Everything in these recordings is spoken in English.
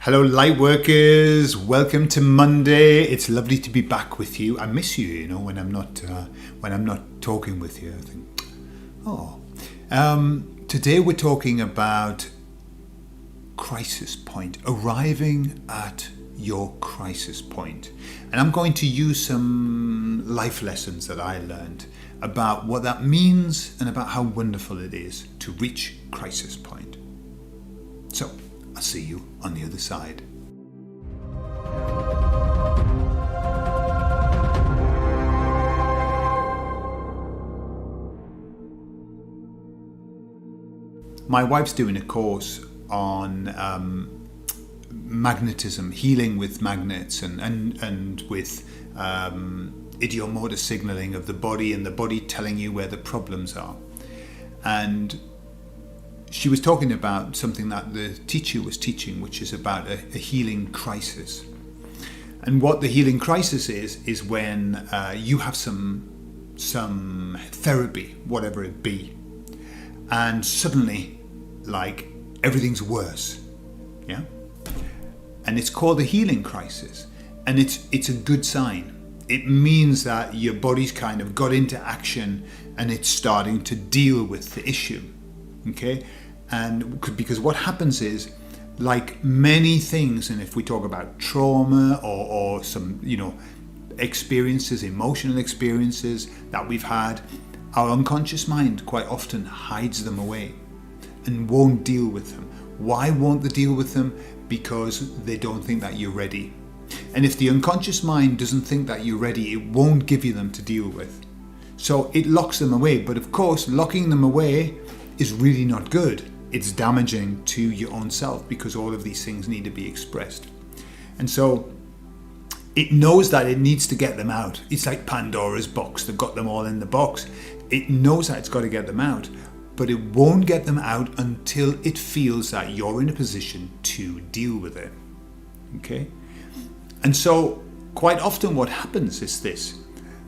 Hello, light workers. Welcome to Monday. It's lovely to be back with you. I miss you, when I'm not talking with you. I think, today we're talking about crisis point, arriving at your crisis point. And I'm going to use some life lessons that I learned about what that means and about how wonderful it is to reach crisis point. So, I'll see you on the other side. My wife's doing a course on magnetism, healing with magnets and with idiomotor signaling of the body and the body telling you where the problems are. And she was talking about something that the teacher was teaching, which is about a healing crisis. And what the healing crisis is when you have some therapy, whatever it be, and suddenly, like, everything's worse, yeah? And it's called a healing crisis, and it's a good sign. It means that your body's kind of got into action and it's starting to deal with the issue, okay? And because what happens is, like many things, and if we talk about trauma or some, experiences, emotional experiences that we've had, our unconscious mind quite often hides them away and won't deal with them. Why won't they deal with them? Because they don't think that you're ready. And if the unconscious mind doesn't think that you're ready, it won't give you them to deal with. So it locks them away. But of course, locking them away is really not good. It's damaging to your own self because all of these things need to be expressed. And so it knows that it needs to get them out. It's like Pandora's box. They've got them all in the box. It knows that it's got to get them out, but it won't get them out until it feels that you're in a position to deal with it. Okay? And so quite often what happens is this,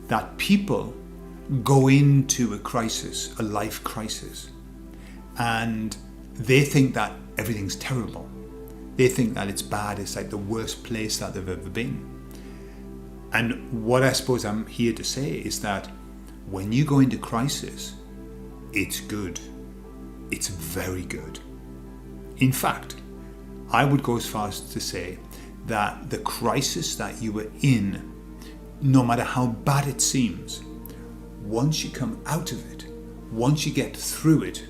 that people go into a crisis, a life crisis, and they think that everything's terrible. They think that it's bad. It's like the worst place that they've ever been. And what I suppose I'm here to say is that when you go into crisis, it's good. It's very good. In fact, I would go as far as to say that the crisis that you were in, no matter how bad it seems, once you come out of it, once you get through it,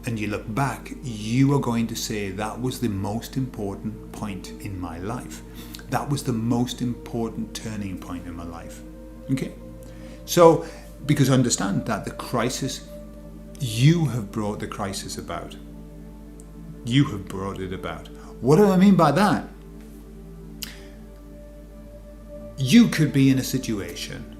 and you look back, you are going to say that was the most important point in my life. That was the most important turning point in my life. Okay? So, because understand that the crisis, you have brought the crisis about. You have brought it about. What do I mean by that? You could be in a situation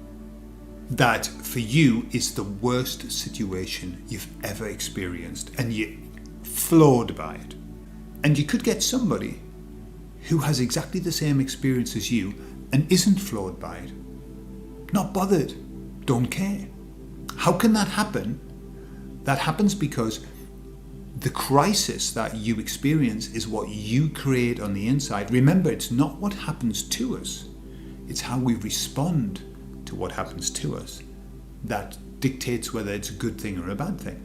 that for you is the worst situation you've ever experienced and you're floored by it. And you could get somebody who has exactly the same experience as you and isn't floored by it. Not bothered. Don't care. How can that happen? That happens because the crisis that you experience is what you create on the inside. Remember, it's not what happens to us. It's how we respond to what happens to us that dictates whether it's a good thing or a bad thing.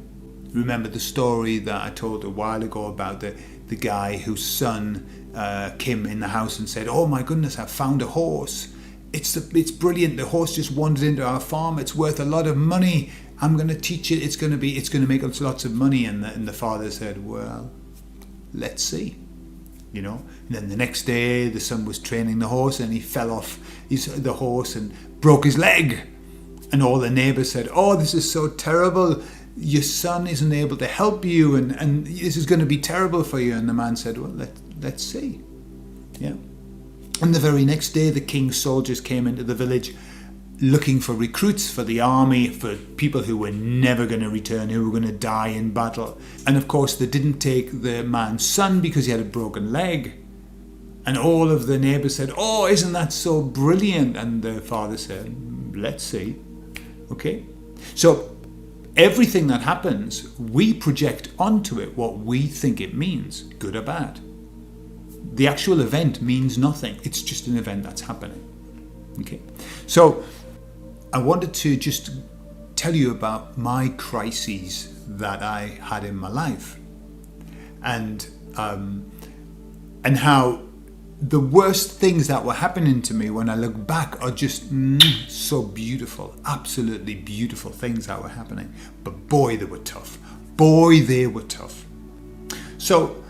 Remember the story that I told a while ago about the guy whose son came in the house and said, "Oh my goodness, I found a horse. It's brilliant. The horse just wandered into our farm. It's worth a lot of money. I'm going to teach it. It's going to make us lots of money." And the father said, "Well, let's see." And then the next day the son was training the horse and he fell off the horse and broke his leg. And all the neighbors said, "Oh, this is so terrible. Your son isn't able to help you and this is going to be terrible for you." And the man said, "Well, let's see." Yeah. And the very next day the king's soldiers came into the village looking for recruits for the army, for people who were never going to return, who were going to die in battle. And of course they didn't take the man's son because he had a broken leg. And all of the neighbors said, "Oh, isn't that so brilliant?" And the father said, "Let's see." Okay? So everything that happens, we project onto it what we think it means, good or bad. The actual event means nothing. It's just an event that's happening. Okay, so I wanted to just tell you about my crises that I had in my life, and how the worst things that were happening to me, when I look back, are just so beautiful, absolutely beautiful things that were happening. But boy, they were tough. Boy, they were tough. So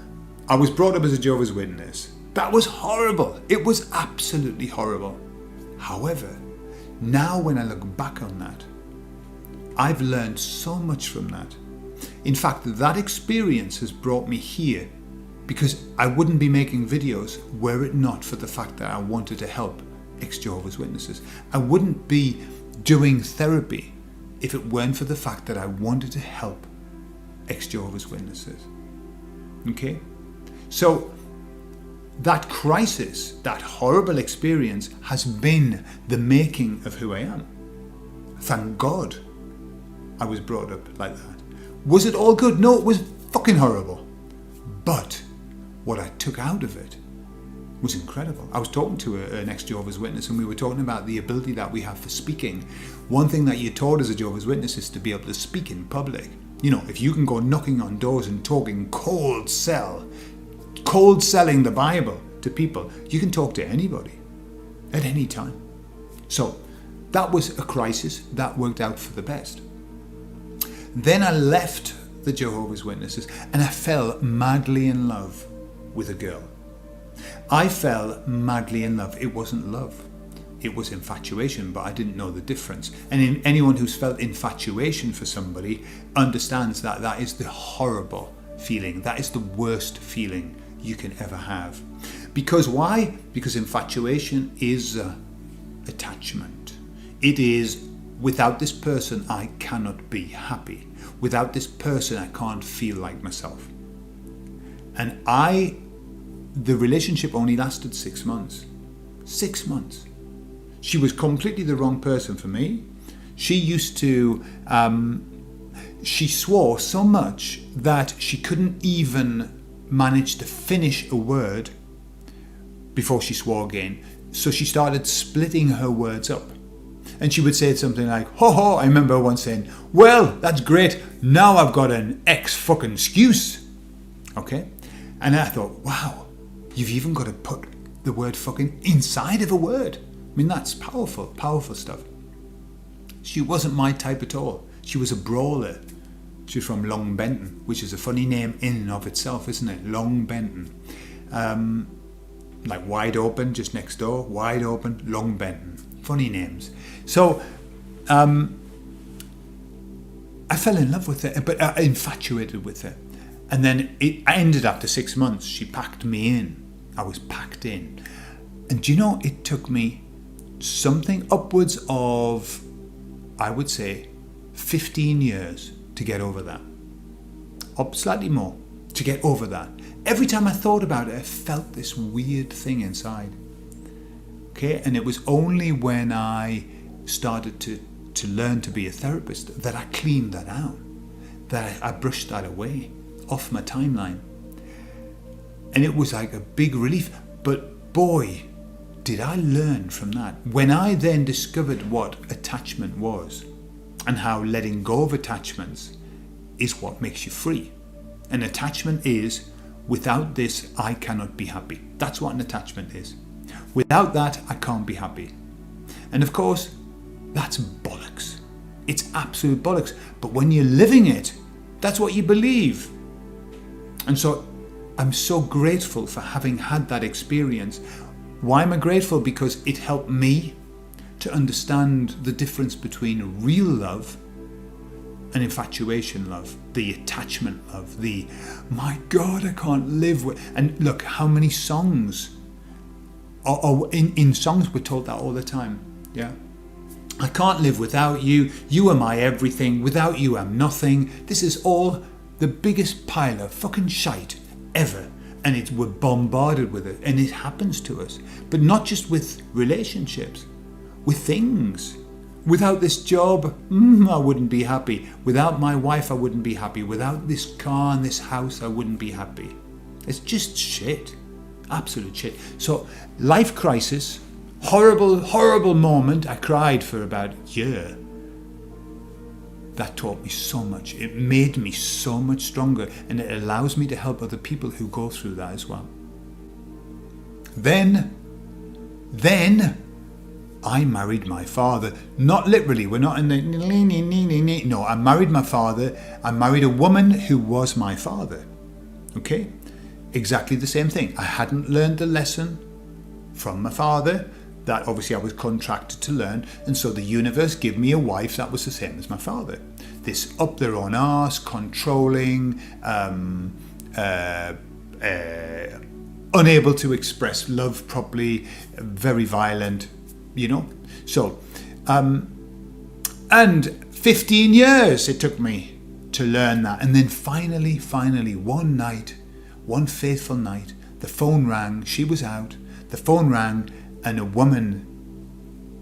I was brought up as a Jehovah's Witness. That was horrible. It was absolutely horrible. However, now when I look back on that, I've learned so much from that. In fact, that experience has brought me here, because I wouldn't be making videos were it not for the fact that I wanted to help ex-Jehovah's Witnesses. I wouldn't be doing therapy if it weren't for the fact that I wanted to help ex-Jehovah's Witnesses. Okay? So that crisis, that horrible experience, has been the making of who I am. Thank God I was brought up like that. Was it all good? No, it was fucking horrible. But what I took out of it was incredible. I was talking to an ex-Jehovah's Witness, and we were talking about the ability that we have for speaking. One thing that you're taught as a Jehovah's Witness is to be able to speak in public. You know, if you can go knocking on doors and talking cold selling the Bible to people, you can talk to anybody at any time. So that was a crisis that worked out for the best. Then I left the Jehovah's Witnesses and I fell madly in love with a girl. I fell madly in love. It wasn't love. It was infatuation, but I didn't know the difference. And anyone who's felt infatuation for somebody understands that that is the horrible feeling. That is the worst feeling you can ever have. Because why? Because infatuation is attachment. It is, without this person, I cannot be happy. Without this person, I can't feel like myself. And the relationship only lasted 6 months. 6 months. She was completely the wrong person for me. She used to, she swore so much that she couldn't even manage to finish a word before she swore again. So she started splitting her words up. And she would say something like, ho ho, I remember once saying, well, that's great, now I've got an fucking excuse. Okay? And I thought, wow, you've even got to put the word fucking inside of a word. I mean, that's powerful, powerful stuff. She wasn't my type at all. She was a brawler. She was from Long Benton, which is a funny name in and of itself, isn't it? Long Benton. Like wide open, just next door, wide open, Long Benton. Funny names. So, I fell in love with her, but infatuated with her. And then it ended after 6 months. She packed me in. I was packed in. And do you know, it took me something upwards of, I would say, 15 years to get over that. Up slightly more to get over that. Every time I thought about it, I felt this weird thing inside. Okay, and it was only when I started to learn to be a therapist that I cleaned that out, that I brushed that away off my timeline. And it was like a big relief. But boy, did I learn from that. When I then discovered what attachment was and how letting go of attachments is what makes you free. An attachment is, without this, I cannot be happy. That's what an attachment is. Without that, I can't be happy. And of course, that's bollocks. It's absolute bollocks. But when you're living it, that's what you believe. And so I'm so grateful for having had that experience. Why am I grateful? Because it helped me to understand the difference between real love and infatuation love, the attachment love, the, my God, I can't live with. And look, how many songs, in songs we're told that all the time, yeah? I can't live without you, you are my everything, without you I'm nothing. This is all the biggest pile of fucking shite ever. And we're bombarded with it, and it happens to us. But not just with relationships, with things. Without this job, I wouldn't be happy. Without my wife, I wouldn't be happy. Without this car and this house, I wouldn't be happy. It's just shit. Absolute shit. So, life crisis, horrible, horrible moment. I cried for about a year. That taught me so much. It made me so much stronger, and it allows me to help other people who go through that as well. Then I married my father. Not literally, we're not in the no, I married my father. I married a woman who was my father. Okay? Exactly the same thing. I hadn't learned the lesson from my father that obviously I was contracted to learn, and so the universe gave me a wife that was the same as my father. This up their own arse, controlling, unable to express love properly, very violent, you know. So, and 15 years it took me to learn that. And then finally, one night, one faithful night, the phone rang. She was out. The phone rang and a woman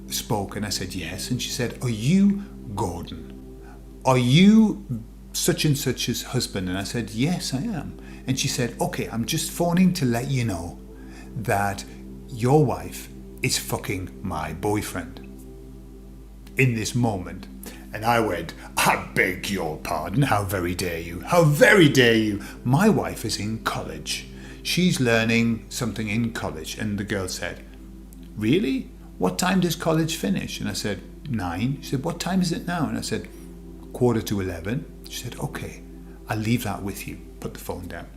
spoke, and I said, yes. And she said, are you Gordon? Are you such and such's husband? And I said, yes, I am. And she said, okay, I'm just phoning to let you know that your wife is fucking my boyfriend in this moment. And I went, I beg your pardon, how very dare you? How very dare you? My wife is in college. She's learning something in college. And the girl said, really? What time does college finish? And I said, 9. She said, what time is it now? And I said, 11:15. She said, okay, I'll leave that with you. Put the phone down.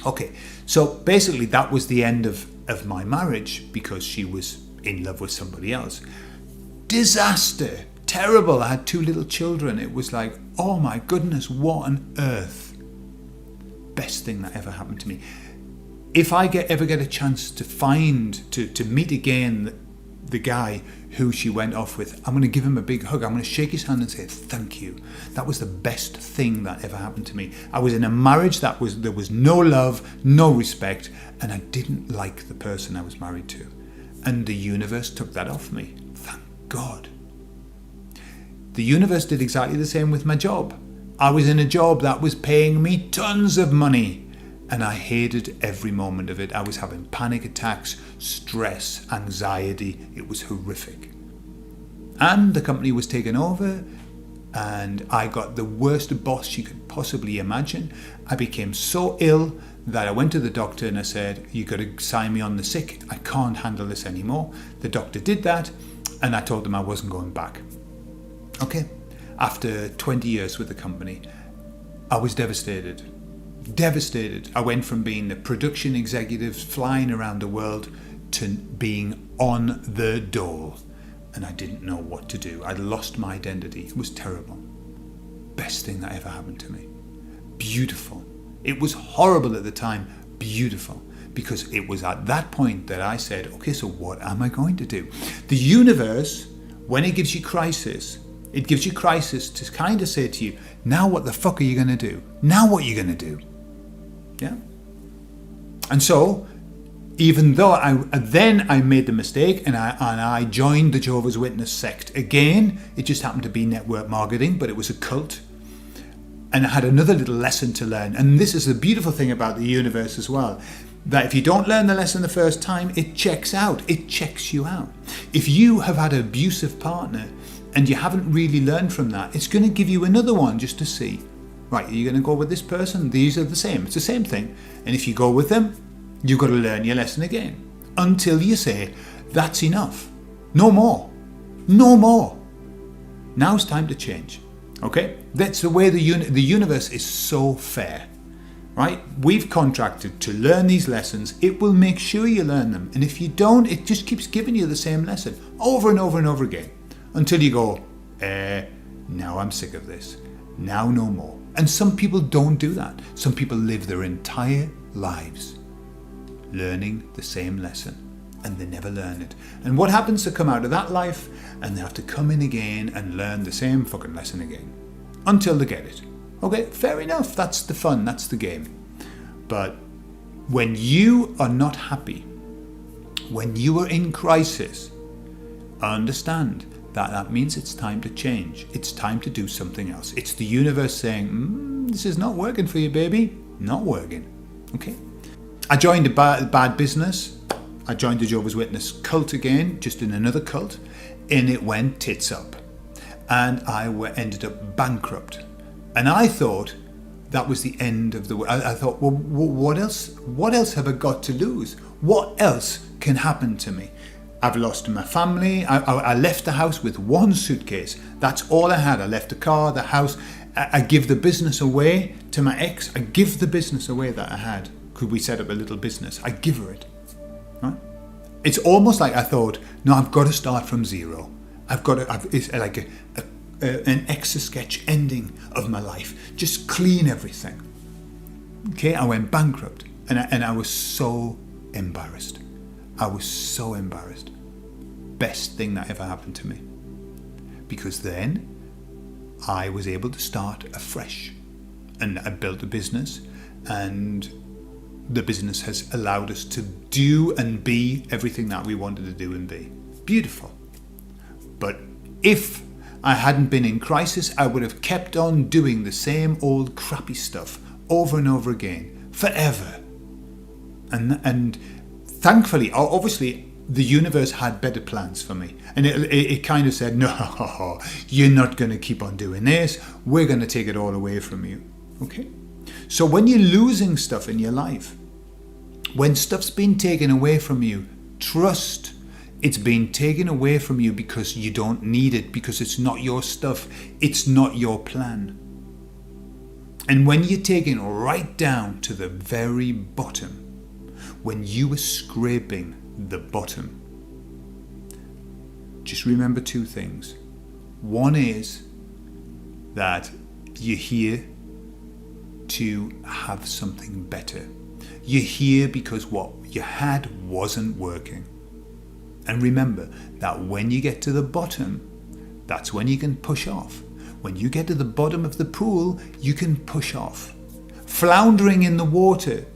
Okay, so basically that was the end of my marriage because she was in love with somebody else. Disaster. Terrible. I had 2 little children. It was like, oh my goodness, what on earth? Best thing that ever happened to me. If I ever get a chance to meet again the guy who she went off with, I'm going to give him a big hug. I'm going to shake his hand and say, thank you. That was the best thing that ever happened to me. I was in a marriage there was no love, no respect, and I didn't like the person I was married to. And the universe took that off me. Thank God. The universe did exactly the same with my job. I was in a job that was paying me tons of money, and I hated every moment of it. I was having panic attacks, stress, anxiety. It was horrific. And the company was taken over, and I got the worst boss you could possibly imagine. I became so ill that I went to the doctor and I said, you got to sign me on the sick. I can't handle this anymore. The doctor did that, and I told them I wasn't going back. Okay, after 20 years with the company, I was devastated. I went from being the production executive flying around the world to being on the dole, and I didn't know what to do. I'd lost my identity. It was terrible. Best thing that ever happened to me. Beautiful. It was horrible at the time, beautiful, because it was at that point that I said, okay, so what am I going to do? The universe, when it gives you crisis, it gives you crisis to kind of say to you, now what the fuck are you going to do? Now what are you going to do? Yeah. And so, even though I made the mistake and I joined the Jehovah's Witness sect again, it just happened to be network marketing, but it was a cult. And I had another little lesson to learn. And this is the beautiful thing about the universe as well, that if you don't learn the lesson the first time, it checks out. It checks you out. If you have had an abusive partner and you haven't really learned from that, it's going to give you another one just to see, right, are you going to go with this person? These are the same. It's the same thing. And if you go with them, you've got to learn your lesson again until you say, that's enough. No more. No more. Now it's time to change. Okay? That's the way the universe is so fair. Right? We've contracted to learn these lessons. It will make sure you learn them. And if you don't, it just keeps giving you the same lesson over and over and over again until you go, now I'm sick of this. Now no more. And some people don't do that. Some people live their entire lives learning the same lesson, and they never learn it. And what happens to come out of that life? And they have to come in again and learn the same fucking lesson again until they get it. Okay, fair enough. That's the fun. That's the game. But when you are not happy, when you are in crisis, understand that means it's time to change. It's time to do something else. It's the universe saying, this is not working for you, baby. Not working. Okay? I joined a bad business. I joined the Jehovah's Witness cult again, just in another cult, and it went tits up. And I ended up bankrupt. And I thought that was the end of the world. I thought, well, what else? What else have I got to lose? What else can happen to me? I've lost my family. I left the house with one suitcase. That's all I had. I left the car, the house. I give the business away to my ex. I give the business away that I had. Could we set up a little business? I give her it. Right? It's almost like I thought, no, I've got to start from zero. It's like an Etch-a-Sketch ending of my life. Just clean everything. Okay, I went bankrupt, and I was so embarrassed. I was so embarrassed. Best thing that ever happened to me, because then I was able to start afresh, and I built a business, and the business has allowed us to do and be everything that we wanted to do and be. Beautiful. But if I hadn't been in crisis, I would have kept on doing the same old crappy stuff over and over again, forever. And thankfully, obviously, the universe had better plans for me. And it kind of said, no, you're not going to keep on doing this. We're going to take it all away from you. Okay? So when you're losing stuff in your life, when stuff's been taken away from you, trust it's been taken away from you because you don't need it, because it's not your stuff, it's not your plan. And when you're taken right down to the very bottom, when you were scraping the bottom, just remember two things. One is that you're here to have something better. You're here because what you had wasn't working. And remember that when you get to the bottom, that's when you can push off. When you get to the bottom of the pool, you can push off. Floundering in the water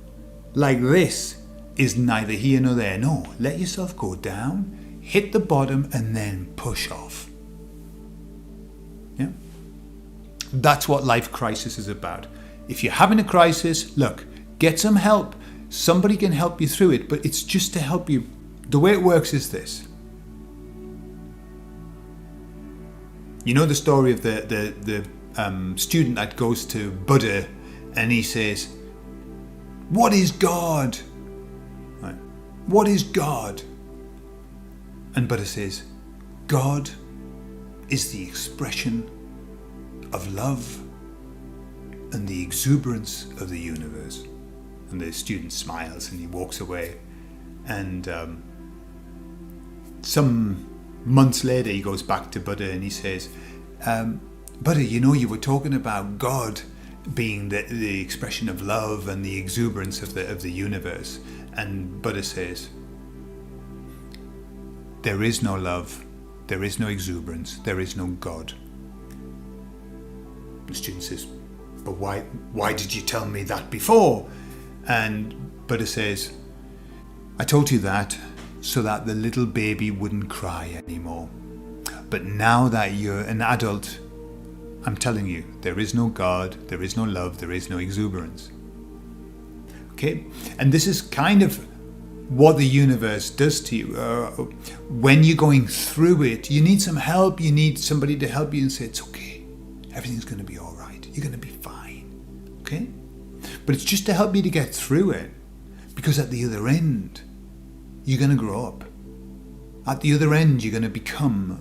like this is neither here nor there. No, let yourself go down, hit the bottom, and then push off. Yeah? That's what life crisis is about. If you're having a crisis, look, get some help. Somebody can help you through it, but it's just to help you. The way it works is this. You know the story of the student that goes to Buddha and he says, "What is God? Right. What is God?" And Buddha says, "God is the expression of love and the exuberance of the universe." And the student smiles and he walks away. And some months later he goes back to Buddha and he says, "Buddha, you were talking about God being the expression of love and the exuberance of the universe." And Buddha says, "There is no love, there is no exuberance, there is no God." The student says, "But why did you tell me that before?" And Buddha says, "I told you that so that the little baby wouldn't cry anymore. But now that you're an adult, I'm telling you, there is no God, there is no love, there is no exuberance." Okay? And this is kind of what the universe does to you. When you're going through it, you need some help, you need somebody to help you and say, "It's okay, everything's going to be all right, you're going to be fine." Okay? But it's just to help you to get through it, because at the other end, you're going to grow up. At the other end, you're going to become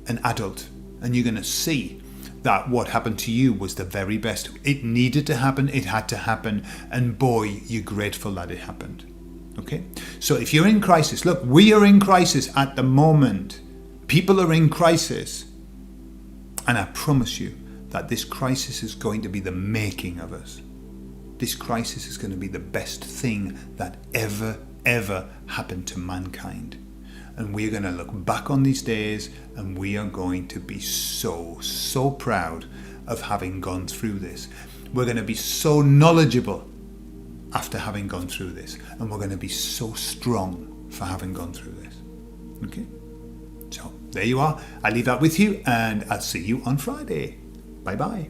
an adult, and you're going to see that what happened to you was the very best. It needed to happen, it had to happen, and boy, you're grateful that it happened. Okay? So if you're in crisis, look, we are in crisis at the moment. People are in crisis. And I promise you that this crisis is going to be the making of us. This crisis is going to be the best thing that ever happened to mankind. And we're going to look back on these days and we are going to be so proud of having gone through this. We're going to be so knowledgeable after having gone through this. And we're going to be so strong for having gone through this. Okay? So, there you are. I leave that with you and I'll see you on Friday. Bye-bye.